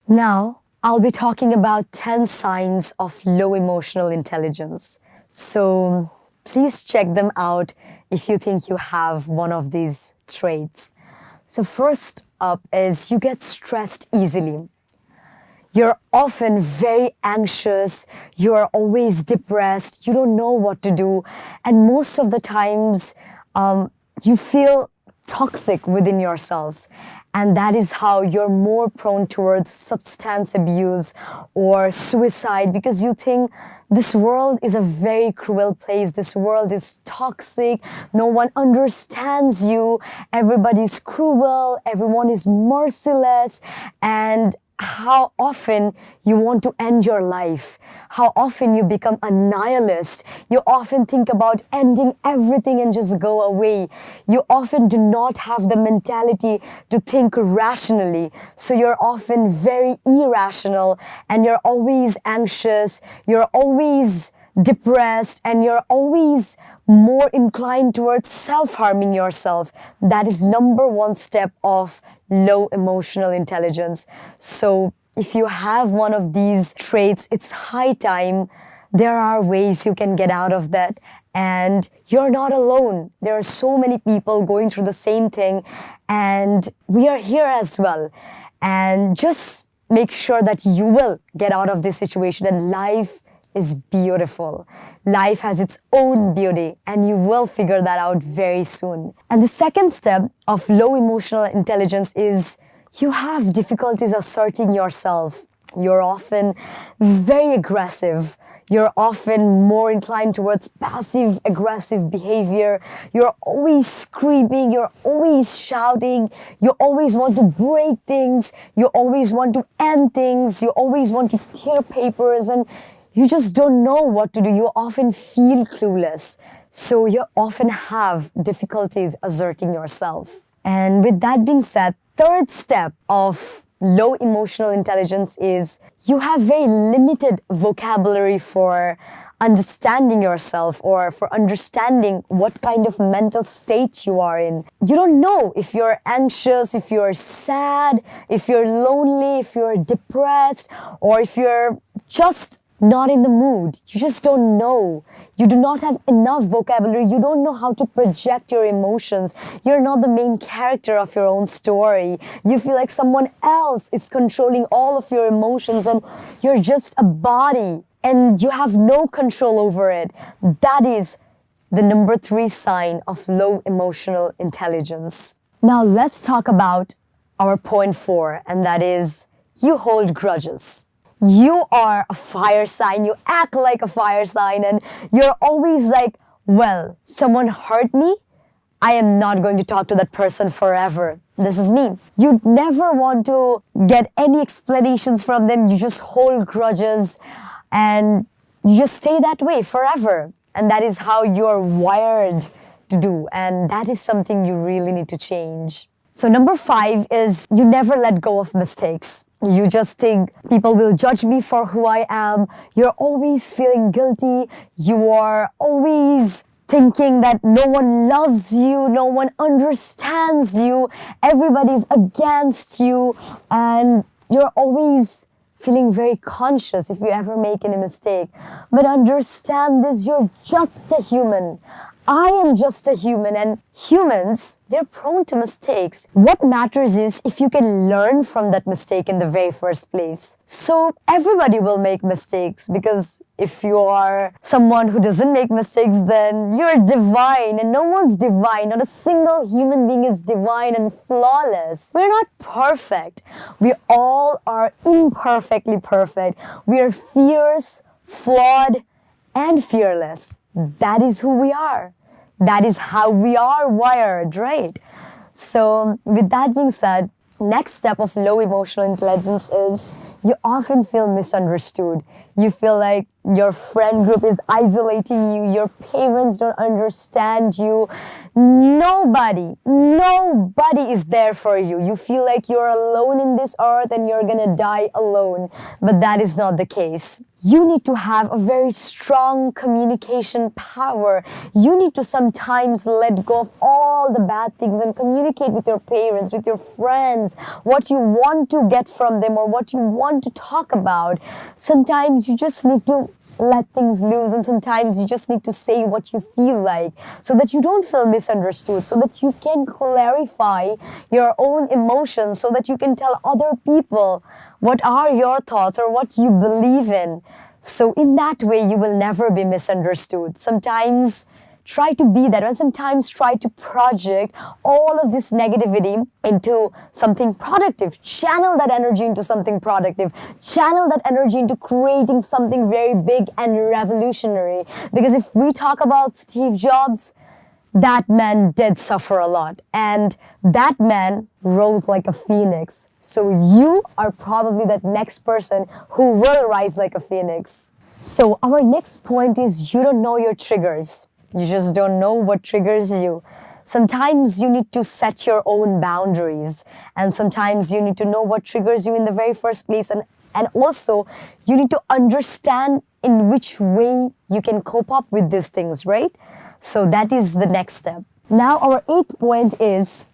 Now, I'll be talking about 10 signs of low emotional intelligence. So please check them out if you think you have one of these traits. So first up is you get stressed easily. You're often very anxious, you're always depressed, you don't know what to do, and most of the times you feel toxic within yourselves. And that is how you're more prone towards substance abuse or suicide, because you think this world is a very cruel place. This world is toxic. No one understands you. Everybody's cruel. Everyone is merciless. And how often you want to end your life, how often you become a nihilist. You often think about ending everything and just go away. You often do not have the mentality to think rationally. So you're often very irrational and you're always anxious, you're always depressed, and you're always more inclined towards self-harming yourself. That is number one step of low emotional intelligence. So if you have one of these traits, it's high time. There are ways you can get out of that, and you're not alone. There are so many people going through the same thing, and we are here as well. And just make sure that you will get out of this situation, and life is beautiful. Life has its own beauty, and you will figure that out very soon. And the second step of low emotional intelligence is you have difficulties asserting yourself. You're often very aggressive. You're often more inclined towards passive aggressive behavior. You're always screaming. You're always shouting. You always want to break things. You always want to end things. You always want to tear papers, and you just don't know what to do. You often feel clueless. So you often have difficulties asserting yourself. And with that being said, third step of low emotional intelligence is you have very limited vocabulary for understanding yourself or for understanding what kind of mental state you are in. You don't know if you're anxious, if you're sad, if you're lonely, if you're depressed, or if you're just not in the mood. You just don't know. You do not have enough vocabulary. You don't know how to project your emotions. You're not the main character of your own story. You feel like someone else is controlling all of your emotions, and you're just a body and you have no control over it. That is the number 3 sign of low emotional intelligence. Now let's talk about our point 4, and that is you hold grudges. You are a fire sign, you act like a fire sign, and you're always like, well, someone hurt me, I am not going to talk to that person forever. This is me. You never want to get any explanations from them. You just hold grudges and you just stay that way forever. And that is how you're wired to do. And that is something you really need to change. So number 5 is you never let go of mistakes. You just think people will judge me for who I am. You're always feeling guilty. You are always thinking that no one loves you, no one understands you, everybody's against you, and you're always feeling very conscious if you ever make any mistake. But understand this, you're just a human. I am just a human, and humans, they're prone to mistakes. What matters is if you can learn from that mistake in the very first place. So everybody will make mistakes, because if you are someone who doesn't make mistakes, then you're divine, and no one's divine. Not a single human being is divine and flawless. We're not perfect. We all are imperfectly perfect. We are fierce, flawed, and fearless. That is who we are. That is how we are wired, right? So with that being said, next step of low emotional intelligence is you often feel misunderstood. You feel like your friend group is isolating you. Your parents don't understand you. Nobody is there for you. You feel like you're alone in this earth and you're gonna die alone. But that is not the case. You need to have a very strong communication power. You need to sometimes let go of all the bad things and communicate with your parents, with your friends, what you want to get from them or what you want to talk about. Sometimes you just need to let things loose, and sometimes you just need to say what you feel like so that you don't feel misunderstood, so that you can clarify your own emotions, so that you can tell other people what are your thoughts or what you believe in. So in that way, you will never be misunderstood. Sometimes try to be that, and sometimes try to project all of this negativity into something productive. Channel that energy into something productive. Channel that energy into creating something very big and revolutionary. Because if we talk about Steve Jobs, that man did suffer a lot, and that man rose like a phoenix. So you are probably that next person who will rise like a phoenix. So our next point is, you don't know your triggers. You just don't know what triggers you. Sometimes you need to set your own boundaries, and sometimes you need to know what triggers you in the very first place, and also you need to understand in which way you can cope up with these things, right? So that is the next step. Now our 8th point is,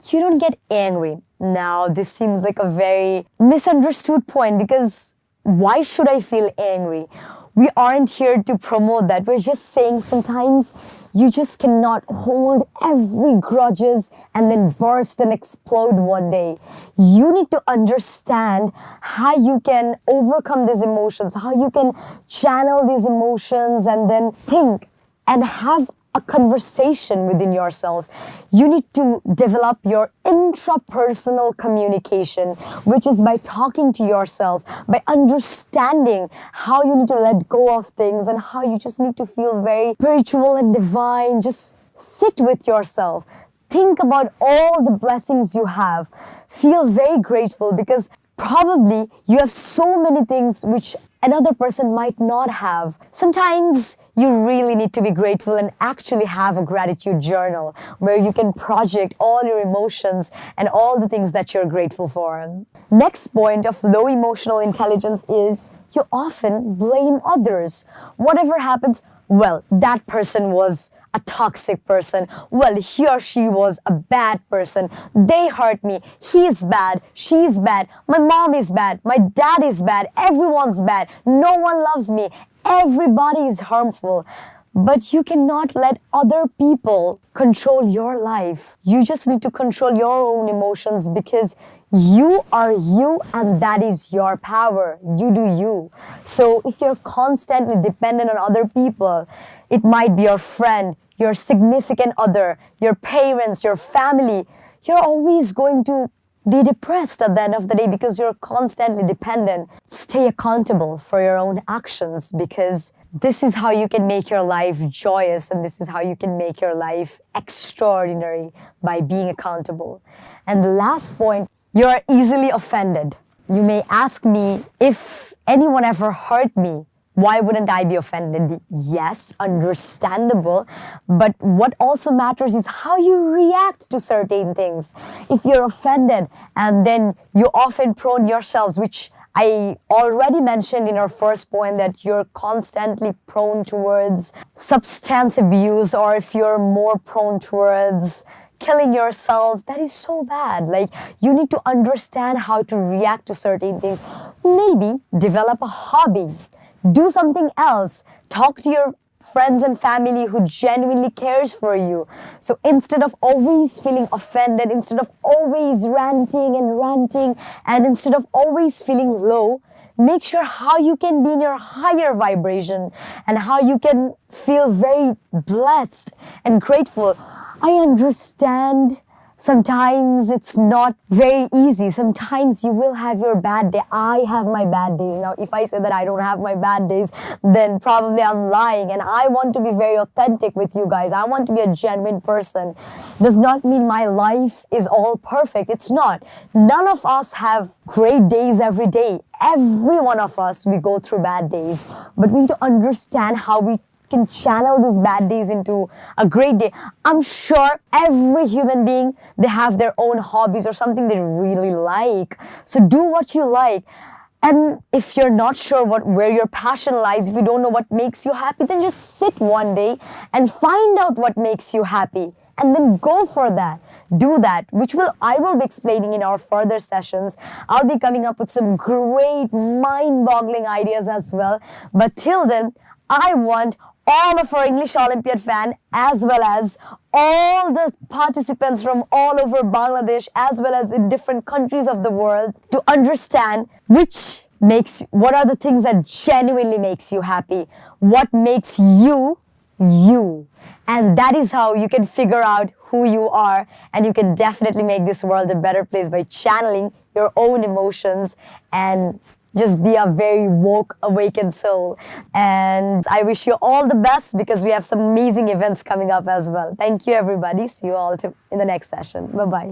you don't get angry. Now this seems like a very misunderstood point, because why should I feel angry? We aren't here to promote that. We're just saying sometimes you just cannot hold every grudges and then burst and explode one day. You need to understand how you can overcome these emotions, how you can channel these emotions and then think and have a conversation within yourself. You need to develop your intrapersonal communication, which is by talking to yourself, by understanding how you need to let go of things and how you just need to feel very spiritual and divine. Just sit with yourself. Think about all the blessings you have. Feel very grateful, because probably you have so many things which another person might not have. Sometimes you really need to be grateful and actually have a gratitude journal where you can project all your emotions and all the things that you're grateful for. Next point of low emotional intelligence is, you often blame others. Whatever happens, well, that person was a toxic person. Well, he or she was a bad person. They hurt me. He's bad. She's bad. My mom is bad. My dad is bad. Everyone's bad. No one loves me. Everybody is harmful. But you cannot let other people control your life. You just need to control your own emotions, because you are you and that is your power. You do you. So if you're constantly dependent on other people, it might be your friend, your significant other, your parents, your family, you're always going to be depressed at the end of the day because you're constantly dependent. Stay accountable for your own actions, because this is how you can make your life joyous, and this is how you can make your life extraordinary, by being accountable. And the last point, you're easily offended. You may ask me, if anyone ever hurt me, why wouldn't I be offended? Yes, understandable. But what also matters is how you react to certain things. If you're offended and then you often prone yourselves, which I already mentioned in our first point, that you're constantly prone towards substance abuse, or if you're more prone towards killing yourself, that is so bad. Like, you need to understand how to react to certain things. Maybe develop a hobby. Do something else. Talk to your friends and family who genuinely cares for you. So instead of always feeling offended, instead of always ranting, and instead of always feeling low, make sure how you can be in your higher vibration and how you can feel very blessed and grateful. I understand sometimes it's not very easy. Sometimes you will have your bad day. I have my bad days. Now, if I say that I don't have my bad days, then probably I'm lying. And I want to be very authentic with you guys. I want to be a genuine person. Does not mean my life is all perfect. It's not. None of us have great days every day. Every one of us, we go through bad days. But we need to understand how we can channel these bad days into a great day. I'm sure every human being, they have their own hobbies or something they really like. So do what you like. And if you're not sure where your passion lies, if you don't know what makes you happy, then just sit one day and find out what makes you happy. And then go for that. Do that, which I will be explaining in our further sessions. I'll be coming up with some great mind-boggling ideas as well. But till then, I want all of our English Olympiad fan, as well as all the participants from all over Bangladesh, as well as in different countries of the world, to understand what are the things that genuinely makes you happy, what makes you, you. And that is how you can figure out who you are, and you can definitely make this world a better place by channeling your own emotions and just be a very woke, awakened soul. And I wish you all the best, because we have some amazing events coming up as well. Thank you, everybody. See you all in the next session. Bye-bye.